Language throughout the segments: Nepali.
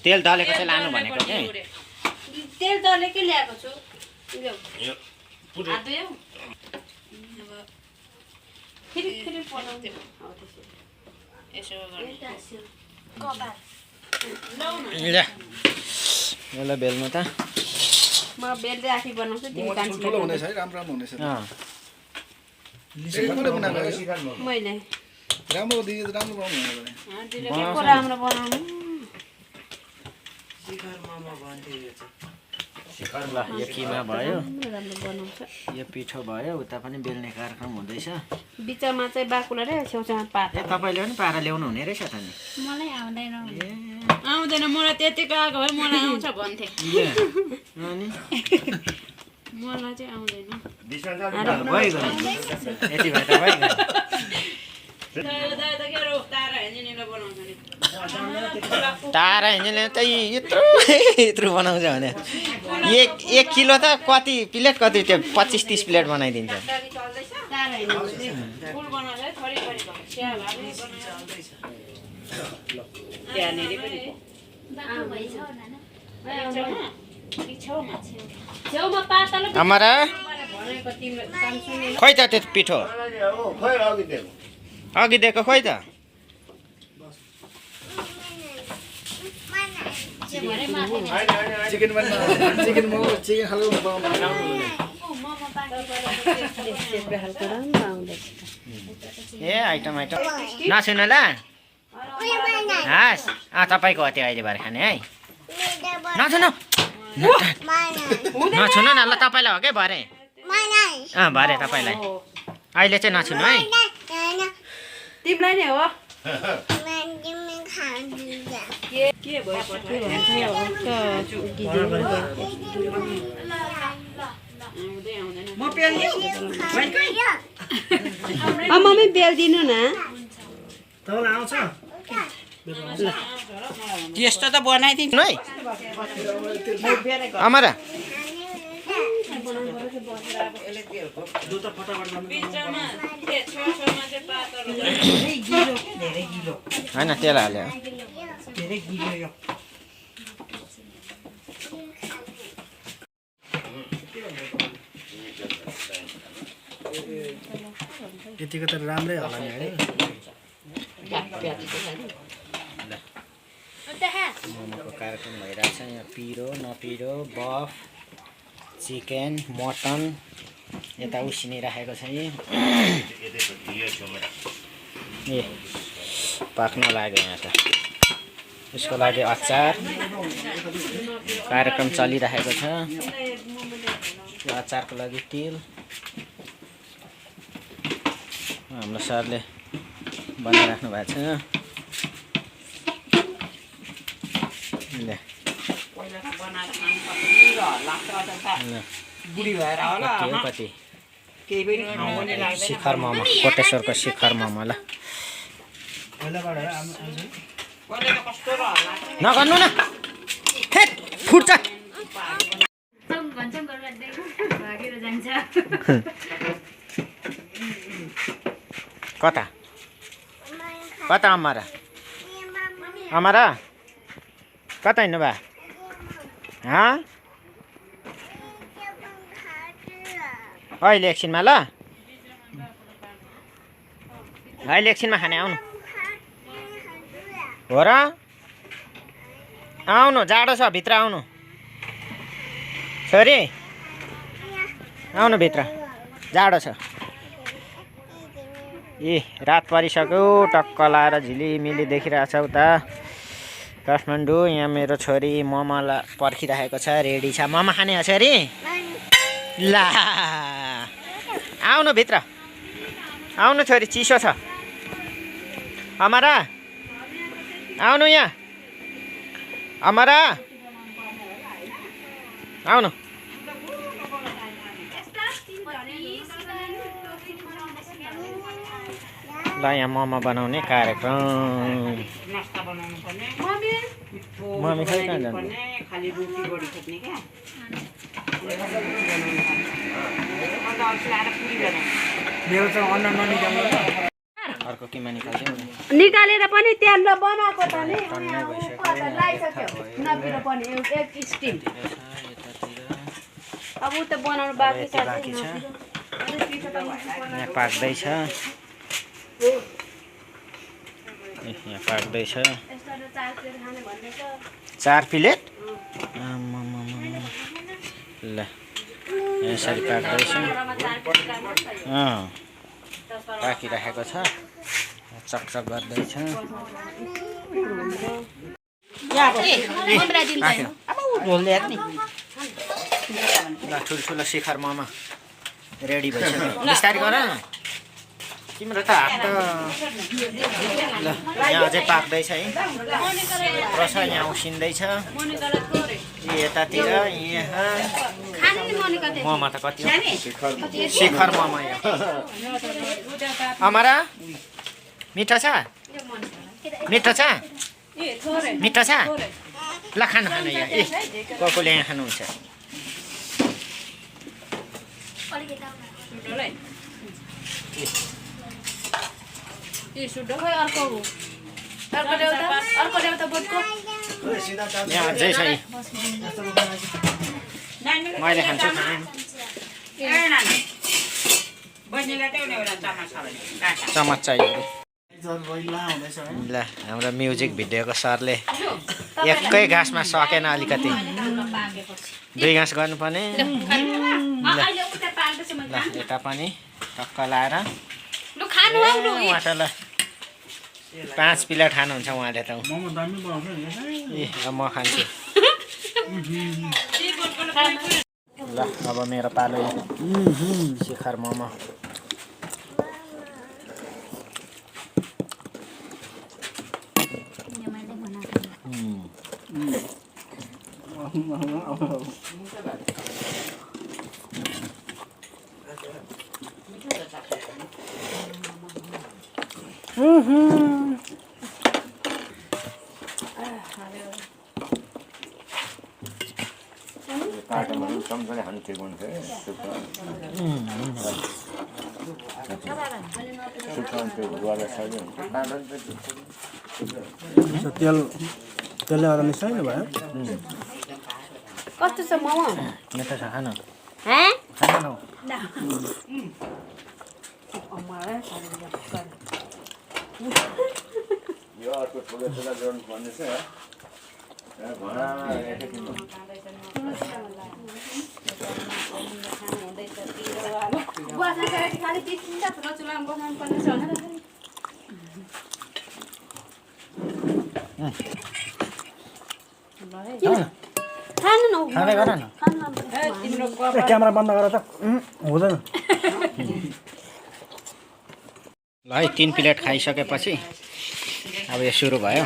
तेल दलेको चाहिँ लानु भनेको के तेल दलेकै ल्याएको छु फेरि बनाउँदै यसलाई बेल्नु त म बेल्दै आफै बनाउँछु तिमी कान्छी हुनेछ है राम्रो हुनेछ मैले राम्रो दिए राम्रो बनाउनु के राम्रो बनाउनु ल यो किमा भयो राम्रो बनाउँछ यो पिठो भयो उता पनि बेल्ने कार्यक्रम हुँदैछ बिचमा चाहिँ बाकुला रे छेउछाउमा पात ए तपाईले पनि पारा ल्याउनु हुने रहेछ त नि मलाई आउँदैन आउँदैन मलाई त्यतिको आएको भए मलाई आउँछ भन्थे अनि मलाई चाहिँ आउँदैन भइगयो यति भए त भइगयो तारा हिँड्ने त यत्रो बनाउँछ भने एक किलो त कति प्लेट कति त्यो 25-30 प्लेट बनाइदिन्छ अमरा खोइ त त्यो पिठो अघि दिएको खोइ त चिकन मोमो चिकन हलवा ए आइटम नसुन ल हस् तपाईँको हो त्यो अहिले भएर खाने है नसुन नछुन न ल तपाईँलाई हो क्या भरे भरे तपाईँलाई अहिले चाहिँ नछुनु है तिमीलाई नै हो मम्मी बेल्दिनु न त्यस्तो त बनाइदिनु है अमरा होइन तेल हाल्यो यतिको त राम्रै होला नि है मोमोको कार्यक्रम भइरहेछ यहाँ पिरो नपिरो बफ चिकन मटन यता उसिनिराखेको छ ए पाक्न लाग्यो यहाँ त यसको लागि अचार कार्यक्रम चलिरहेको छ यो अचारको लागि तेल हाम्रो सरले बनाइराख्नु भएको छ कति शिखर मोमो कोटेश्वरको शिखर मोमो ल नगर्नु न फुट्छ कता कता अमरा अमरा कता हिँड्नु भा अहिले एकछिनमा ल अहिले एकछिनमा खाने आउनु हो र आउनु जाडो छ भित्र आउनु छोरी आउनु भित्र जाडो छ ए रात परिसक्यो टक्क लाएर झिलिमिली देखिरहेछ उता काठमाडौँ यहाँ मेरो छोरी मोमोलाई पर्खिरहेको छ रेडी छ मोमो खाने हो छोरी ला आउनु भित्र आउनु छोरी चिसो छ अमरा आउनु यहाँ अमरा आउनु ल यहाँ मोमो बनाउने कार्यक्रम मम्मी खै कहाँ जानु अर्को किमा निकाल्दिउँ नि निकालेर पनि तेल बनाएको त नि टन्नै भइसक्यो लगाइसक्यो नपिरो पनि एक स्टिम अब उ त बनाउनु बाँकी छ बाँकी छ यहाँ पाक्दैछ यहाँ पाक्दैछ 4 प्लेट ल यसरी पाक्दैछ पाकिराखेको छ चकचक गर्दैछ ल ठुल्ठुलो शिखर मोमो रेडी भइसक्यो बिस्तारै गर न तिम्रो त हात त ल यहाँ अझै पाक्दैछ है रस यहाँ उसिन्दैछ यतातिर यहाँ मोमो त कति हो शिखर मोमो यहाँ अमरा मिठो छ मिठो छ मिठो छ ल खानु खानु यहाँ ए कसले यहाँ खानुहुन्छ यहाँ अझै छ मैले खान्छु चमच चाहियो ल हाम्रो म्युजिक भिडियोको सरले एकै घाँसमा सकेन अलिकति 2 घाँस गर्नुपर्ने ल यता पनि टक्क लाएर उहाँ त ल 5 प्लेट खानुहुन्छ उहाँले त ए अब म खान्छु ल अब मेरो पालो शिखर मोमो तेलले गर्दा मिसाइलो भयो कस्तो छ मोमो मिठो छ खानु हैं खानु यो अर्को ठुलो ठुलो जोड्नु पर्ने छ खाँदै गर न क्यामेरा बन्द गर त हुँदैन ल है 3 प्लेट खाइसकेपछि अब यो सुरु भयो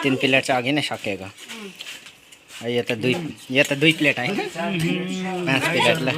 3 प्लेट चाहिँ अघि नै सकिएको यो त 2 प्लेट होइन 5 प्लेट ल